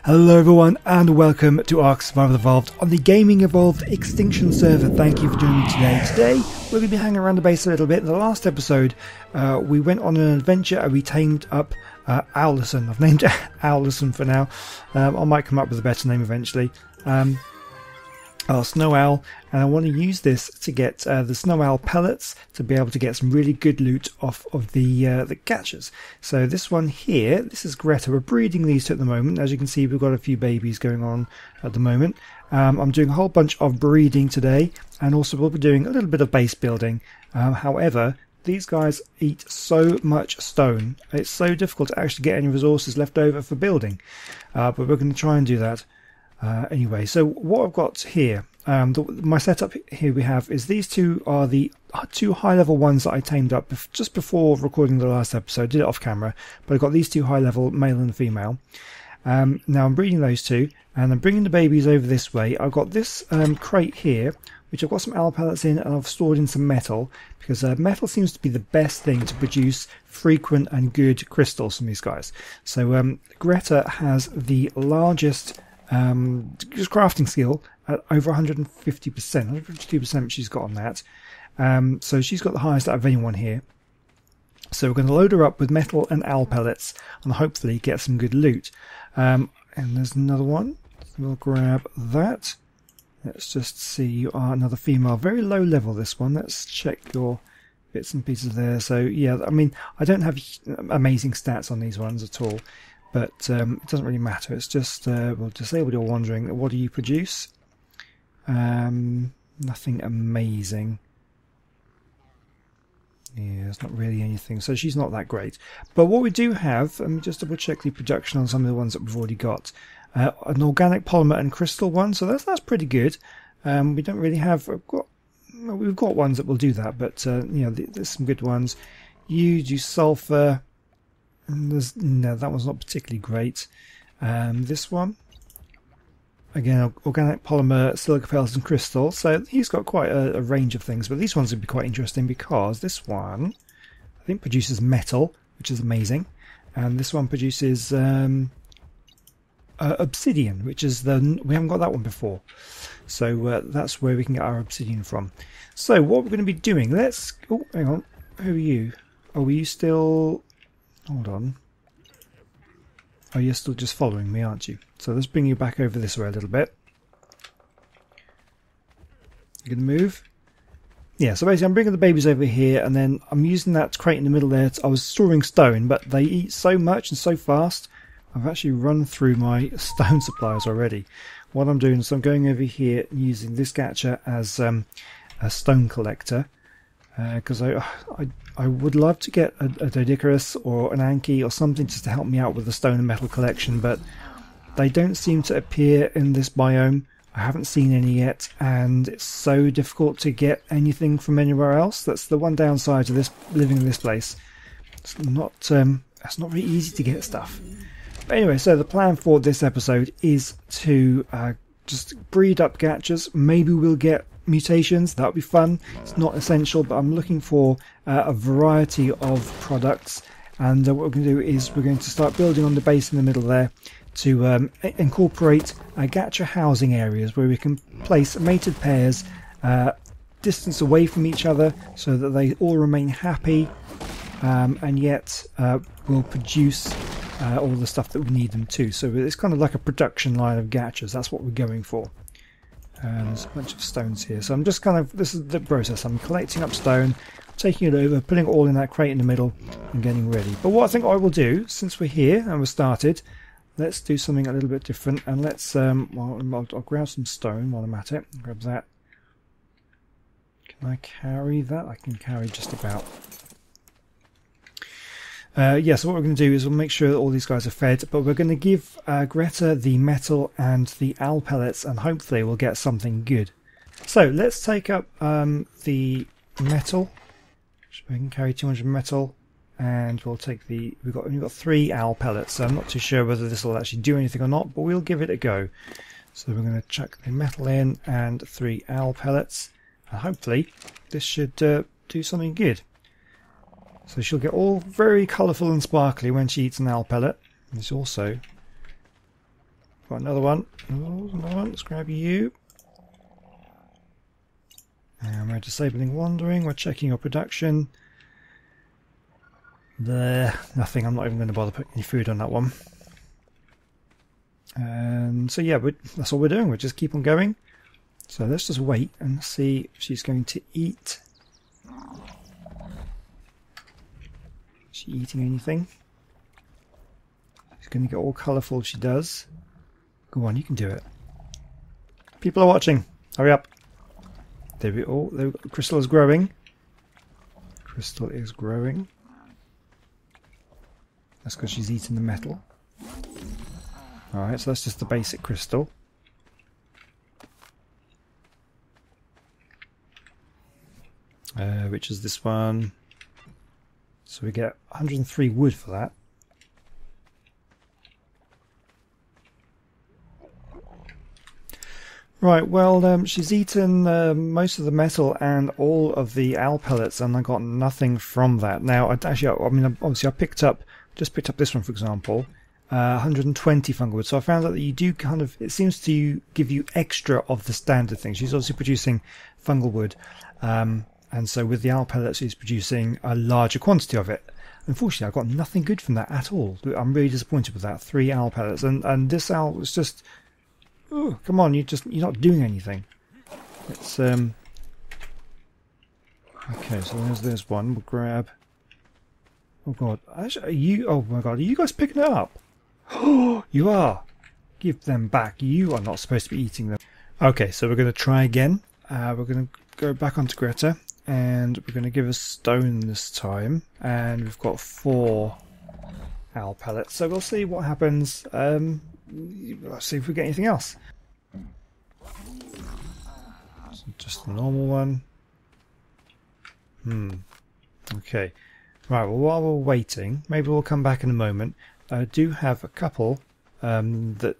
Hello everyone and welcome to Ark Survival Evolved on the Gaming Evolved Extinction server. Thank you for joining me today. Today we're going to be hanging around the base a little bit. In the last episode we went on an adventure and we tamed up Owlison. I've named it Owlison for now. I might come up with a better name eventually. Our snow owl, and I want to use this to get the snow owl pellets to be able to get some really good loot off of the Gachas. So this one here, this is Greta. We're breeding these two at the moment. As you can see, we've got a few babies going on at the moment. I'm doing a whole bunch of breeding today, and also we'll be doing a little bit of base building. However, these guys eat so much stone. It's so difficult to actually get any resources left over for building, but we're going to try and do that. Anyway, so what I've got here, my setup here we have is these two are the two high-level ones that I tamed up just before recording the last episode. Did it off camera, but I've got these two high-level, male and female. Now I'm breeding those two, and I'm bringing the babies over this way. I've got this crate here, which I've got some owl pellets in, and I've stored in some metal, because metal seems to be the best thing to produce frequent and good crystals from these guys. So Greta has the largest crafting skill at over 150%, 152% she's got on that. So she's got the highest out of anyone here. So we're going to load her up with metal and owl pellets and hopefully get some good loot. And there's another one. We'll grab that. Let's just see, you are another female, very low level this one. Let's check your bits and pieces there. So yeah, I mean, I don't have amazing stats on these ones at all. But it doesn't really matter. It's just, well, disabled you're wondering, what do you produce? Nothing amazing. Yeah, it's not really anything. So she's not that great. But what we do have, let me just double check the production on some of the ones that we've already got. An organic polymer and crystal one, so that's pretty good. We don't really have, we've got ones that will do that, but you know, there's some good ones. You do sulfur. No, that one's not particularly great. This one, again, organic polymer, silica pellets and crystal. So he's got quite a range of things, but these ones would be quite interesting because this one, I think, produces metal, which is amazing, and this one produces obsidian, which is we haven't got that one before. So that's where we can get our obsidian from. So what we're going to be doing? Oh, hang on. Who are you? Oh, are you still? Hold on. Oh, you're still just following me, aren't you? So let's bring you back over this way a little bit. You going to move? Yeah, so basically I'm bringing the babies over here, and then I'm using that crate in the middle there. I was storing stone, but they eat so much and so fast, I've actually run through my stone supplies already. What I'm doing is I'm going over here and using this Gacha as a stone collector. Because I would love to get a Dodicarus or an Anki or something just to help me out with the stone and metal collection, but they don't seem to appear in this biome. I haven't seen any yet, and it's so difficult to get anything from anywhere else. That's the one downside to this living in this place. It's not really easy to get stuff. But anyway, so the plan for this episode is to just breed up Gachas. Maybe we'll get mutations. That would be fun. It's not essential, but I'm looking for a variety of products, and what we're going to do is we're going to start building on the base in the middle there to incorporate Gacha housing areas where we can place mated pairs distance away from each other so that they all remain happy, and yet will produce all the stuff that we need them to. So it's kind of like a production line of Gachas. That's what we're going for. There's a bunch of stones here, so I'm just this is the process. I'm collecting up stone, taking it over, putting it all in that crate in the middle and getting ready. But what I think I will do, since we're here and we're started, let's do something a little bit different, and let's well, I'll grab some stone while I'm at it. Grab that. Can I carry that? I can carry just about. Yeah, so what we're going to do is we'll make sure that all these guys are fed, but we're going to give Greta the metal and the owl pellets, and hopefully we'll get something good. So let's take up the metal. We can carry 200 metal, and we'll take we've got 3 owl pellets. So I'm not too sure whether this will actually do anything or not, but we'll give it a go. So we're going to chuck the metal in and 3 owl pellets, and hopefully this should do something good. So she'll get all very colourful and sparkly when she eats an owl pellet. There's also Got another one. Oh, another one. Let's grab you. And we're disabling wandering. We're checking your production. There. Nothing. I'm not even going to bother putting any food on that one. And so yeah, that's all we're doing. We'll just keep on going. So let's just wait and see if she's going to eat. Is she eating anything? She's going to get all colourful if she does. Go on, you can do it. People are watching. Hurry up. There we go. There we go. Crystal is growing. Crystal is growing. That's because she's eating the metal. Alright, so that's just the basic crystal. Which is this one. So we get 103 wood for that. Right, well, she's eaten most of the metal and all of the owl pellets, and I got nothing from that. Now, obviously, I just picked up this one, for example, 120 fungal wood. So I found out that you do it seems to give you extra of the standard thing. She's obviously producing fungal wood, and so with the owl pellets, she's producing a larger quantity of it. Unfortunately, I got nothing good from that at all. I'm really disappointed with that. 3 owl pellets, and this owl was just. Oh, come on, you're not doing anything. It's okay, so there's one. We'll grab. Oh god, actually, oh my god, are you guys picking it up? Oh, you are. Give them back. You are not supposed to be eating them. Okay, so we're going to try again. We're going to go back onto Greta, and we're going to give us stone this time, and we've got 4 owl pellets. So we'll see what happens. Let's see if we get anything else. So just the normal one. Okay. Right, well, while we're waiting, maybe we'll come back in a moment. I do have a couple that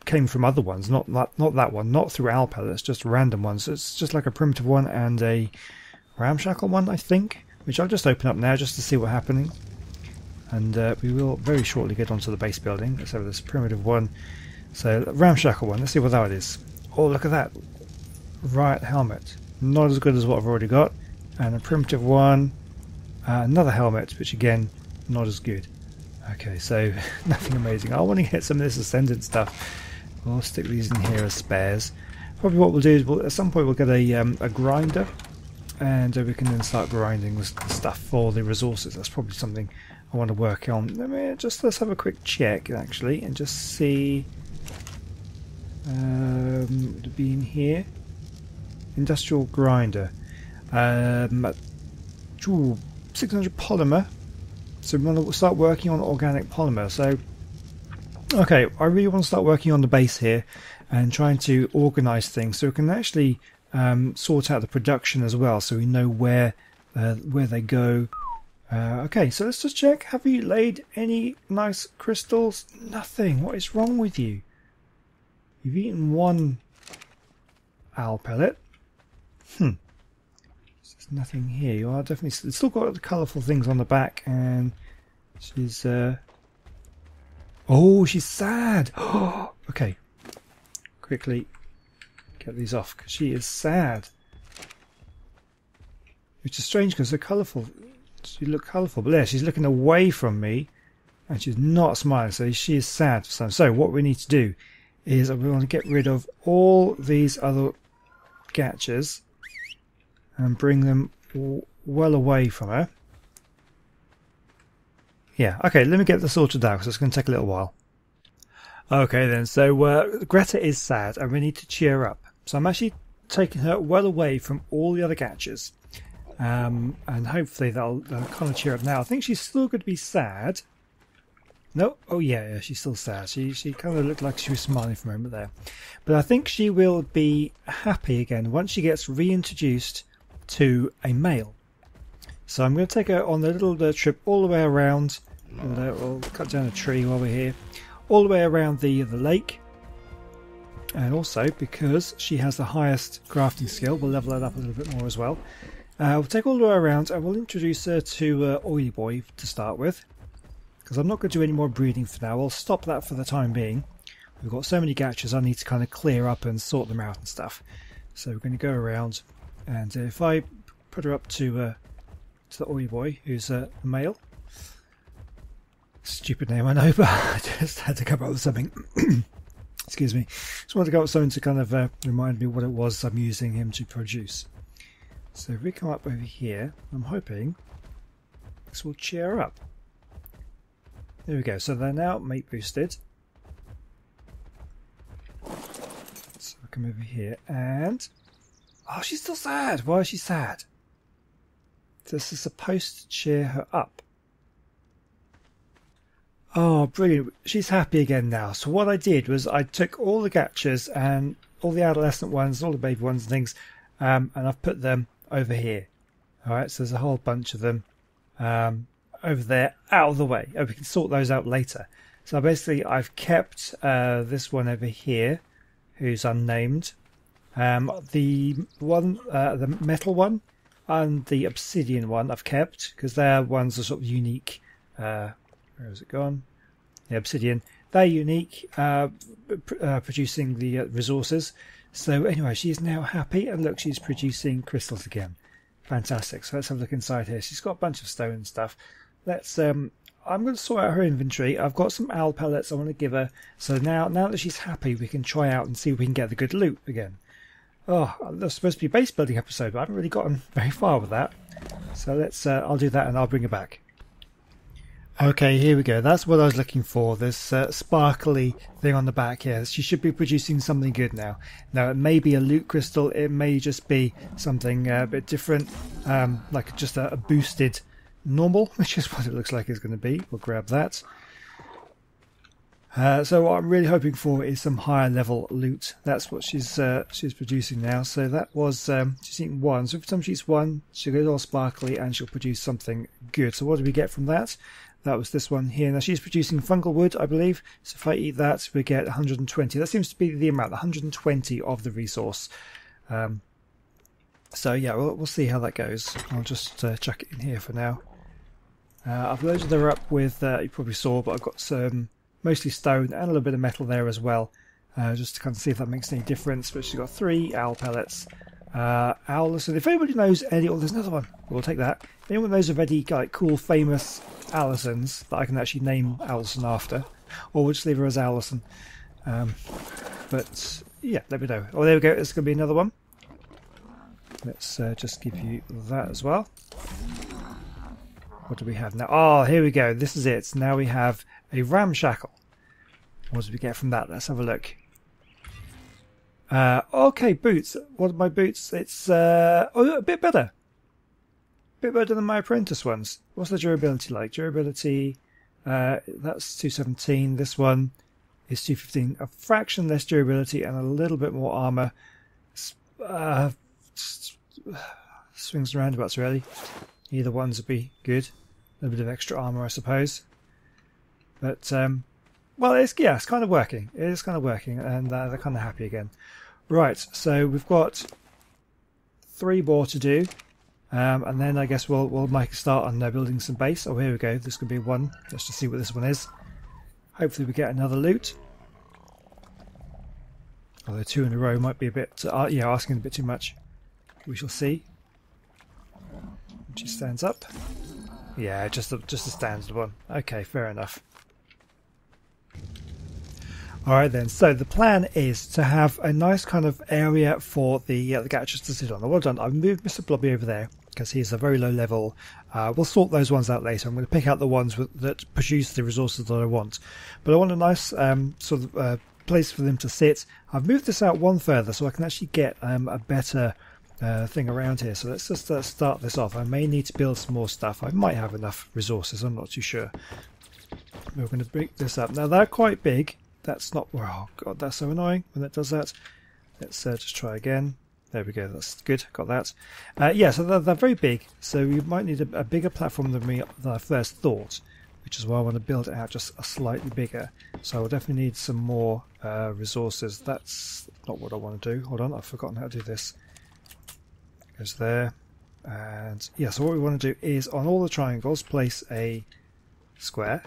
came from other ones, not that one, not through owl pellets, just random ones. It's just like a primitive one and a ramshackle one, I think, which I'll just open up now just to see what's happening. And we will very shortly get onto the base building. Let's have this primitive one. So, ramshackle one. Let's see what that is. Oh, look at that. Right helmet. Not as good as what I've already got. And a primitive one. Another helmet, which again, not as good. Okay, so nothing amazing. I want to get some of this Ascendant stuff. We'll stick these in here as spares. Probably what we'll do is at some point we'll get a grinder. And we can then start grinding the stuff for the resources. That's probably something I want to work on. Let's have a quick check actually and just see. Would it be in here? Industrial grinder. 600 polymer. So we want to start working on organic polymer. So, okay, I really want to start working on the base here and trying to organise things so we can actually sort out the production as well, so we know where they go. Okay, so let's just check. Have you laid any nice crystals? Nothing. What is wrong with you? You've eaten 1 owl pellet. There's nothing here. You are definitely still got the colourful things on the back, and she's oh, she's sad. Okay, quickly get these off because she is sad. Which is strange because they're colourful. She look colourful, but yeah, she's looking away from me and she's not smiling, so she is sad. So what we need to do is we want to get rid of all these other Gachas and bring them well away from her. Yeah, okay, let me get this sorted out because it's going to take a little while. Okay then, so Greta is sad and we need to cheer her up. So I'm actually taking her well away from all the other Gachas. And hopefully that'll kind of cheer up now. I think she's still going to be sad. No, oh yeah, she's still sad. She kind of looked like she was smiling for a moment there. But I think she will be happy again once she gets reintroduced to a male. So I'm going to take her on the little trip all the way around. We'll cut down a tree while we're here. All the way around the lake. And also, because she has the highest crafting skill, we'll level that up a little bit more as well. We'll take all the way around and we'll introduce her to Oily Boy to start with. Because I'm not going to do any more breeding for now. We'll stop that for the time being. we've got so many gachas I need to kind of clear up and sort them out and stuff. So we're going to go around, and if I put her up to the Oi Boy, who's a male. Stupid name, I know, but I just had to come up with something. Excuse me. Just wanted to come up with something to kind of remind me what it was I'm using him to produce. So if we come up over here, I'm hoping this will cheer her up. There we go. So they're now mate boosted. So I come over here and... oh, she's still sad. Why is she sad? This is supposed to cheer her up. Oh, brilliant. She's happy again now. So what I did was I took all the gachas and all the adolescent ones, all the baby ones and things, and I've put them over here. Alright, so there's a whole bunch of them over there, out of the way. Oh, we can sort those out later. So basically I've kept this one over here, who's unnamed. The one, the metal one, and the obsidian one I've kept, because their ones are sort of unique. Where has it gone? The obsidian. They're unique, producing the resources. So anyway, she's now happy, and look, she's producing crystals again. Fantastic. So let's have a look inside here. She's got a bunch of stone and stuff. Let's. I'm going to sort out her inventory. I've got some owl pellets I want to give her. So now that she's happy, we can try out and see if we can get the good loot again. Oh, that's supposed to be a base building episode, but I haven't really gotten very far with that. So let's. I'll do that, and I'll bring her back. Okay, here we go. That's what I was looking for. This sparkly thing on the back here. She should be producing something good now. Now, it may be a loot crystal. It may just be something a bit different, like just a boosted normal, which is what it looks like it's going to be. We'll grab that. So what I'm really hoping for is some higher level loot. That's what she's producing now. So that was she's eating one. So every time she eats one, she'll get all sparkly and she'll produce something good. So what do we get from that? That was this one here. Now she's producing fungal wood, I believe. So if I eat that, we get 120. That seems to be the amount, 120 of the resource. So yeah, we'll see how that goes. I'll just chuck it in here for now. I've loaded her up with, you probably saw, but I've got some mostly stone and a little bit of metal there as well, just to kind of see if that makes any difference. But she's got 3 owl pellets. Allison, if anybody knows any, oh, there's another one. We'll take that. If anyone knows of any like cool, famous Allisons that I can actually name Allison after, or we'll just leave her as Allison. But yeah, let me know. Oh, there we go. There's going to be another one. Let's just give you that as well. What do we have now? Oh, here we go. This is it. Now we have a ramshackle. What did we get from that? Let's have a look. Okay, boots. What are my boots? It's a bit better. A bit better than my apprentice ones. What's the durability like? Durability, that's 217. This one is 215. A fraction less durability and a little bit more armor. Swings and roundabouts, really. Either ones would be good. A little bit of extra armor, I suppose. But, well, it's kind of working. It is kind of working, and they're kind of happy again. Right, so we've got 3 more to do, and then I guess we'll make a start on building some base. Oh, here we go. This could be one, just to see what this one is. Hopefully we get another loot. Although 2 in a row might be a bit, asking a bit too much. We shall see. She stands up. Yeah, just a standard one. Okay, fair enough. Alright then, so the plan is to have a nice kind of area for the Gachas to sit on. Now, well done. I've moved Mr. Blobby over there because he's a very low level. We'll sort those ones out later. I'm going to pick out the ones that produce the resources that I want. But I want a nice place for them to sit. I've moved this out one further so I can actually get a better thing around here. So let's just start this off. I may need to build some more stuff. I might have enough resources. I'm not too sure. We're going to break this up. Now they're quite big. That's not... oh god, that's so annoying when that does that. Let's just try again. There we go, that's good, got that. Yeah, so they're very big, so you might need a bigger platform than I first thought, which is why I want to build it out just a slightly bigger. So I'll definitely need some more resources. That's not what I want to do. Hold on, I've forgotten how to do this. Goes there. And yeah, so what we want to do is on all the triangles place a square,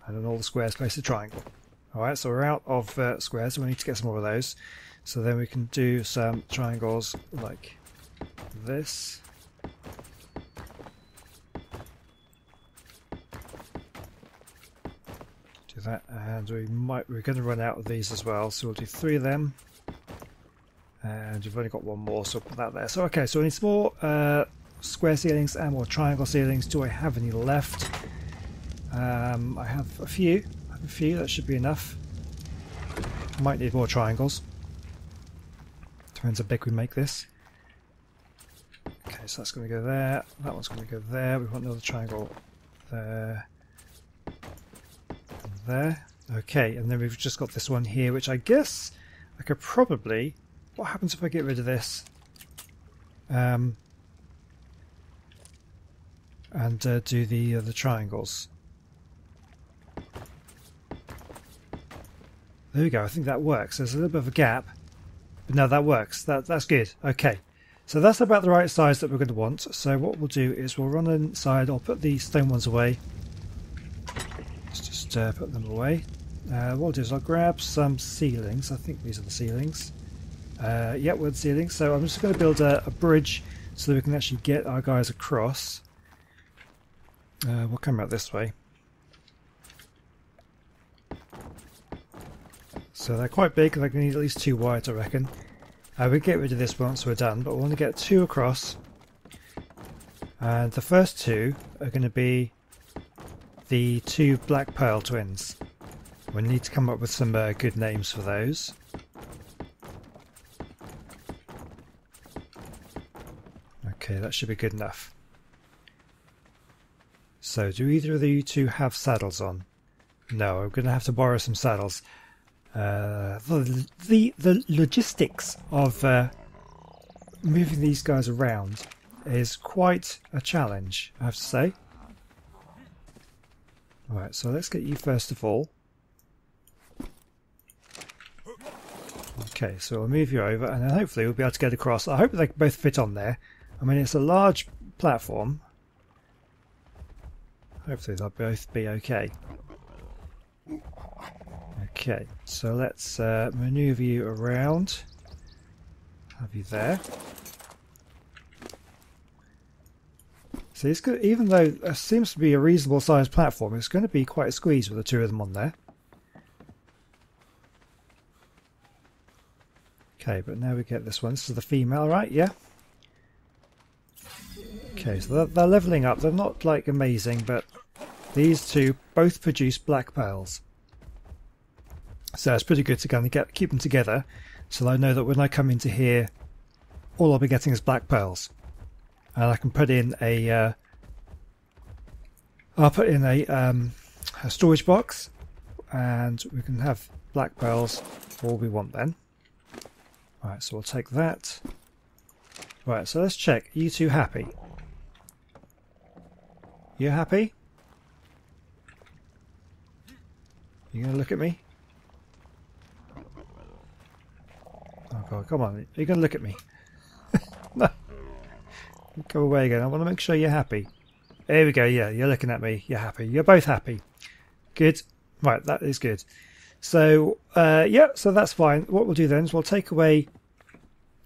and on all the squares place a triangle. Alright, so we're out of squares, so we need to get some more of those. So then we can do some triangles like this. Do that, and we're going to run out of these as well, so we'll do 3 of them. And we've only got 1 more, so we'll put that there. So okay, so we need some more square ceilings and more triangle ceilings. Do I have any left? I have a few. That should be enough. Might need more triangles. Depends how big we make this. Okay, so that's going to go there. That one's going to go there. We want another triangle there. And there. Okay, and then we've just got this one here, which I guess I could probably... What happens if I get rid of this? And do the triangles. There we go. I think that works. There's a little bit of a gap, but no, that works. That's good. Okay, so that's about the right size that we're going to want. So what we'll do is we'll run inside. I'll put the stone ones away. Let's just put them away. What I'll do is I'll grab some ceilings. I think these are the ceilings. Yeah, we're the ceilings. So I'm just going to build a bridge so that we can actually get our guys across. We'll come out this way. So they're quite big, they're going to need at least 2 wide, I reckon. We'll get rid of this once we're done, but we want to get 2 across. And the first 2 are going to be the 2 black pearl twins. We need to come up with some good names for those. Okay, that should be good enough. So, do either of you 2 have saddles on? No, I'm going to have to borrow some saddles. The logistics of moving these guys around is quite a challenge, I have to say. Right, so let's get you first of all. Okay, so we'll move you over, and then hopefully we'll be able to get across. I hope they can both fit on there. I mean, it's a large platform. Hopefully they'll both be okay. Okay, so let's maneuver you around. Have you there. So it's good, even though it seems to be a reasonable sized platform, it's going to be quite a squeeze with the 2 of them on there. Okay, but now we get this one. This is the female, right? Yeah. Okay, so they're levelling up. They're not like amazing, but these 2 both produce black pearls. So it's pretty good to kind of keep them together, so I know that when I come into here, all I'll be getting is black pearls, and I can put in a I'll put in a storage box, and we can have black pearls all we want then. Right, so we'll take that. Right, so let's check. Are you 2 happy? You happy? You gonna look at me? Oh god, come on. Are you going to look at me? No. Go away again. I want to make sure you're happy. There we go. Yeah, you're looking at me. You're happy. You're both happy. Good. Right, that is good. So, yeah, so that's fine. What we'll do then is we'll take away...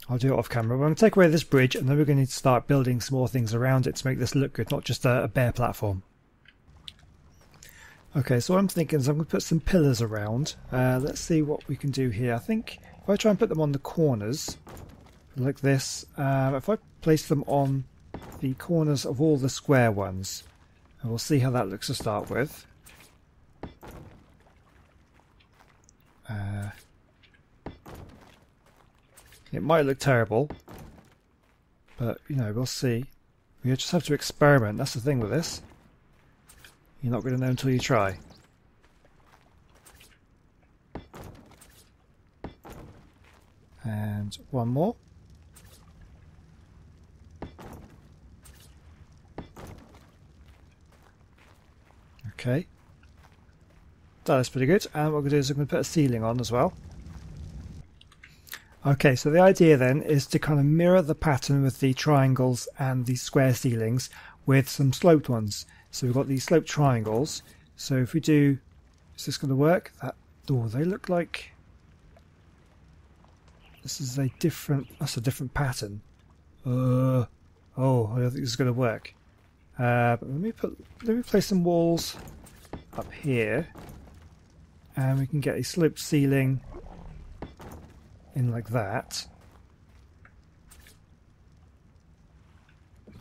I'll do it off camera. We're going to take away this bridge, and then we're going to need to start building some more things around it to make this look good, not just a bare platform. Okay, so what I'm thinking is I'm going to put some pillars around. Let's see what we can do here. I think if I try and put them on the corners, like this, if I place them on the corners of all the square ones, and we'll see how that looks to start with. It might look terrible, but, you know, we'll see. We just have to experiment. That's the thing with this. You're not going to know until you try. And one more. Okay. That is pretty good. And what we're going to do is I'm going to put a ceiling on as well. Okay, so the idea then is to kind of mirror the pattern with the triangles and the square ceilings with some sloped ones. So we've got these sloped triangles. So if we do, is this going to work? That Oh, they look like this is a different. That's a different pattern. Oh, I don't think this is going to work. But let me place some walls up here, and we can get a sloped ceiling in like that.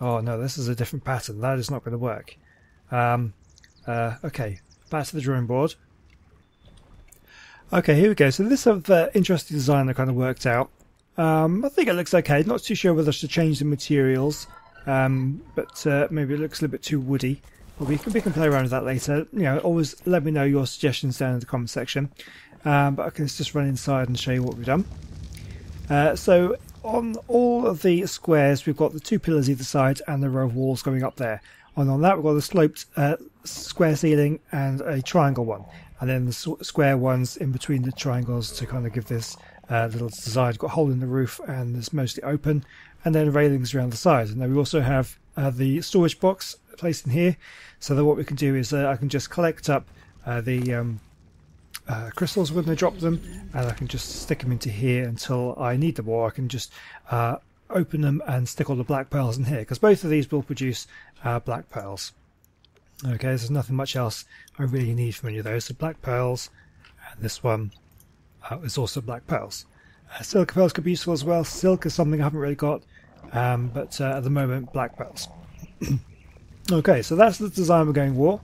Oh no, this is a different pattern. That is not going to work. Okay, back to the drawing board. Okay, here we go. So this is the interesting design I kind of worked out. I think it looks okay. Not too sure whether I should change the materials, but maybe it looks a little bit too woody. But we can play around with that later. You know, always let me know your suggestions down in the comment section. But I can just run inside and show you what we've done. So on all of the squares, we've got the 2 pillars either side and the row of walls going up there. And on that, we've got a sloped square ceiling and a triangle one. And then the square ones in between the triangles to kind of give this little design. We've got a hole in the roof and it's mostly open. And then railings around the sides. And then we also have the storage box placed in here. So that what we can do is I can just collect up the crystals when I drop them. And I can just stick them into here until I need them. Or I can just open them and stick all the black pearls in here. Because both of these will produce black pearls. Okay, there's nothing much else I really need from any of those. So black pearls, and this one is also black pearls. Silica pearls could be useful as well. Silk is something I haven't really got, but at the moment, black pearls. Okay, so that's the design we're going for.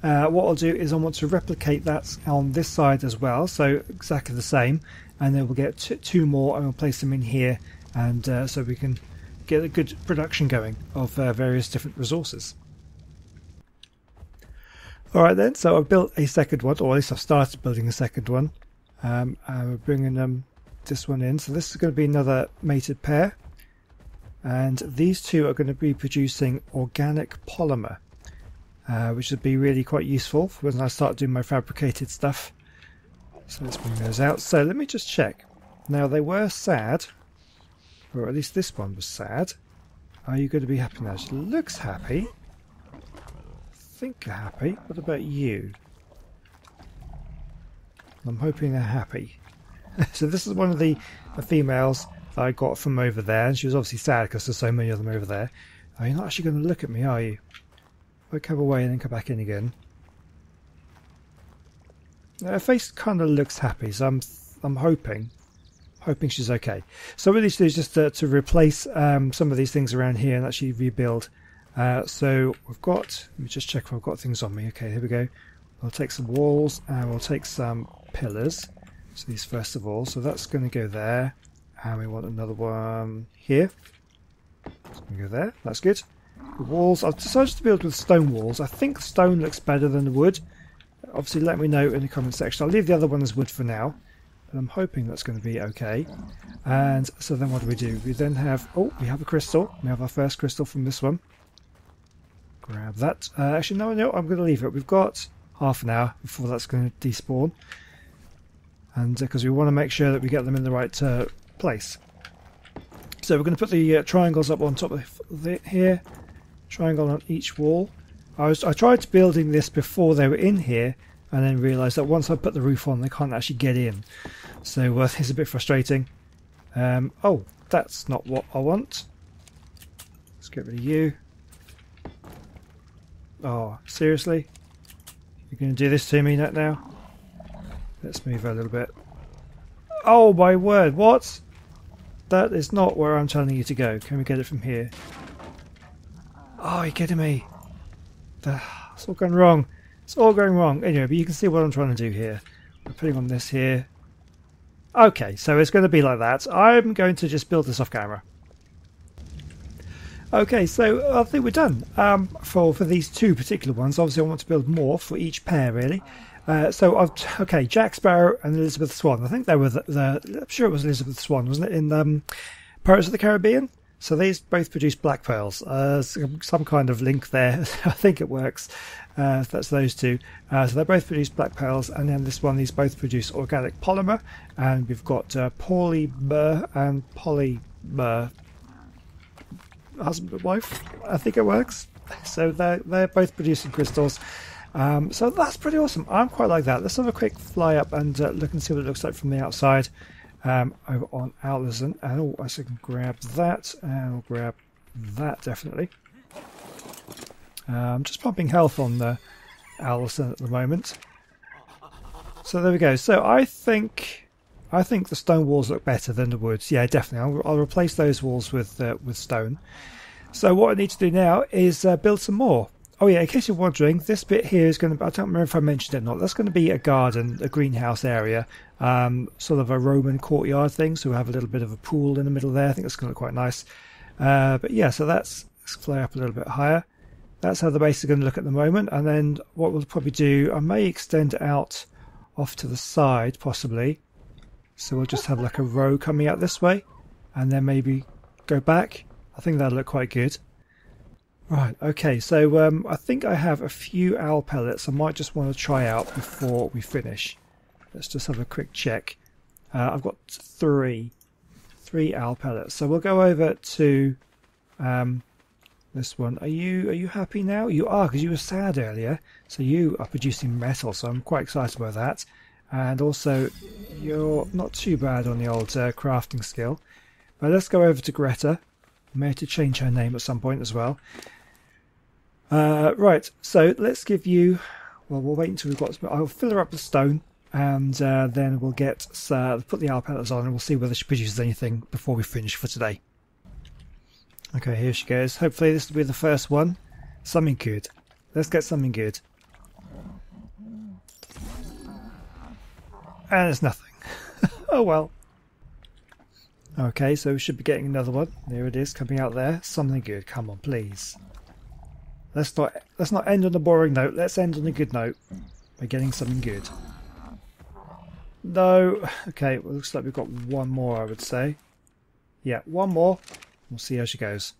What I'll do is I want to replicate that on this side as well, so exactly the same, and then we'll get 2 more and we'll place them in here, and so we can get a good production going of various different resources. Alright then, so I've built a second one, or at least I've started building a second one. We're bringing this one in, so this is going to be another mated pair. And these 2 are going to be producing organic polymer, which would be really quite useful for when I start doing my fabricated stuff. So let's bring those out. So let me just check. Now they were sad, or at least this one was sad. Are you going to be happy now? She looks happy. I think they're happy. What about you? I'm hoping they're happy. So this is one of the females that I got from over there, and she was obviously sad because there's so many of them over there. Oh, you're not actually going to look at me, are you? If I come away and then come back in again. Her face kind of looks happy, so I'm hoping she's okay. So what we need to do is just to replace some of these things around here and actually rebuild. So we've got, let me just check if I've got things on me. Okay, here we go. We'll take some walls and we'll take some pillars. So these first of all, so that's going to go there. And we want another one here. It's going to go there. That's good. The walls, I've decided to build with stone walls. I think stone looks better than the wood. Obviously let me know in the comment section. I'll leave the other one as wood for now. But I'm hoping that's going to be okay. And so then what do? We then have, we have a crystal. We have our first crystal from this one. Grab that. Actually, no, I'm going to leave it. We've got half an hour before that's going to despawn. And because we want to make sure that we get them in the right place. So we're going to put the triangles up on top of here. Triangle on each wall. I tried building this before they were in here, and then realised that once I put the roof on, they can't actually get in. So it's a bit frustrating. Oh, that's not what I want. Let's get rid of you. Oh, seriously? You're going to do this to me now? Let's move a little bit. Oh my word, what? That is not where I'm telling you to go. Can we get it from here? Oh, you're kidding me. It's all going wrong. It's all going wrong. Anyway, but you can see what I'm trying to do here. We're putting on this here. Okay, so it's going to be like that. I'm going to just build this off camera. Okay, so I think we're done for these 2 particular ones. Obviously, I want to build more for each pair, really. Okay, Jack Sparrow and Elizabeth Swan. I think they were I'm sure it was Elizabeth Swan, wasn't it, in Pirates of the Caribbean? So these both produce black pearls. Some kind of link there. I think it works. If that's those 2. So they both produce black pearls, and then this one, these both produce organic polymer. And we've got polymer and polymer. Husband and wife. I think it works. So they're both producing crystals. So that's pretty awesome. I'm quite like that. Let's have a quick fly up and look and see what it looks like from the outside. Over on Allison, and oh, I can grab that, and I'll grab that definitely. Just pumping health on the Allison at the moment. So there we go. So I think the stone walls look better than the woods. Yeah, definitely. I'll replace those walls with stone. So what I need to do now is build some more. Oh yeah, in case you're wondering, this bit here is going to, I don't remember if I mentioned it or not, that's going to be a garden, a greenhouse area, sort of a Roman courtyard thing, so we'll have a little bit of a pool in the middle there. I think that's going to look quite nice. But yeah, so let's fly up a little bit higher. That's how the base is going to look at the moment, and then what we'll probably do, I may extend it out off to the side, possibly. So we'll just have like a row coming out this way, and then maybe go back. I think that'll look quite good. Right, okay, so I think I have a few owl pellets I might just want to try out before we finish. Let's just have a quick check. I've got three owl pellets. So we'll go over to this one. Are you happy now? You are, because you were sad earlier. So you are producing metal, so I'm quite excited about that. And also, you're not too bad on the old crafting skill. But let's go over to Greta. I may have to change her name at some point as well. Right, so let's give you... Well, we'll wait until we've got... I'll fill her up with stone, and then we'll get put the owl pellets on, and we'll see whether she produces anything before we finish for today. Okay, here she goes. Hopefully this will be the first one. Something good. Let's get something good. And it's nothing. Oh well. Okay, so we should be getting another one. There it is, coming out there. Something good. Come on, please. Let's not end on a boring note. Let's end on a good note by getting something good. No. Okay, well, looks like we've got one more, I would say. Yeah, one more. We'll see how she goes.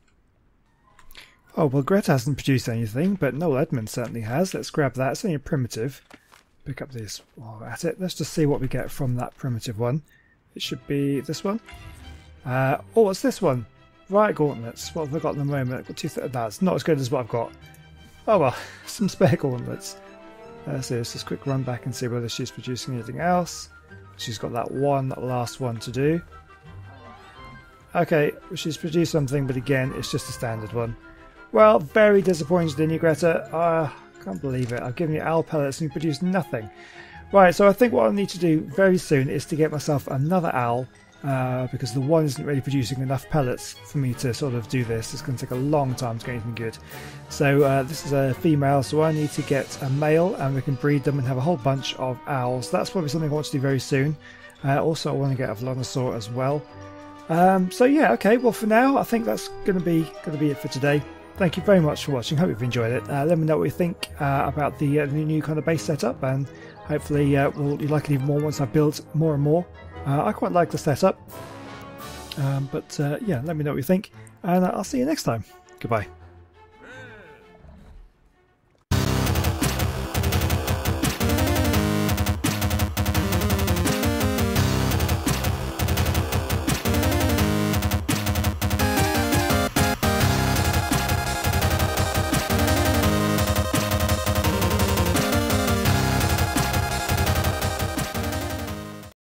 Oh, well, Greta hasn't produced anything, but Noel Edmund certainly has. Let's grab that. It's only a primitive. Pick up this while we're at it. Let's just see what we get from that primitive one. It should be this one. Oh, what's this one? Right, gauntlets. What have I got at the moment? I've got that's not as good as what I've got. Oh well, some spare gauntlets. So let's just quick run back and see whether she's producing anything else. She's got that last one to do. Okay, she's produced something, but again, it's just a standard one. Well, very disappointed in you, Greta. I can't believe it. I've given you owl pellets and you produced nothing. Right, so I think what I need to do very soon is to get myself another owl. Because the one isn't really producing enough pellets for me to sort of do this. It's going to take a long time to get anything good. So this is a female, so I need to get a male and we can breed them and have a whole bunch of owls. That's probably something I want to do very soon. Also, I want to get a Velonosaur as well. So yeah, okay. Well, for now, I think that's going to be it for today. Thank you very much for watching. Hope you've enjoyed it. Let me know what you think about the new kind of base setup, and hopefully you like it even more once I've built more and more. I quite like the setup, but yeah, let me know what you think, and I'll see you next time. Goodbye.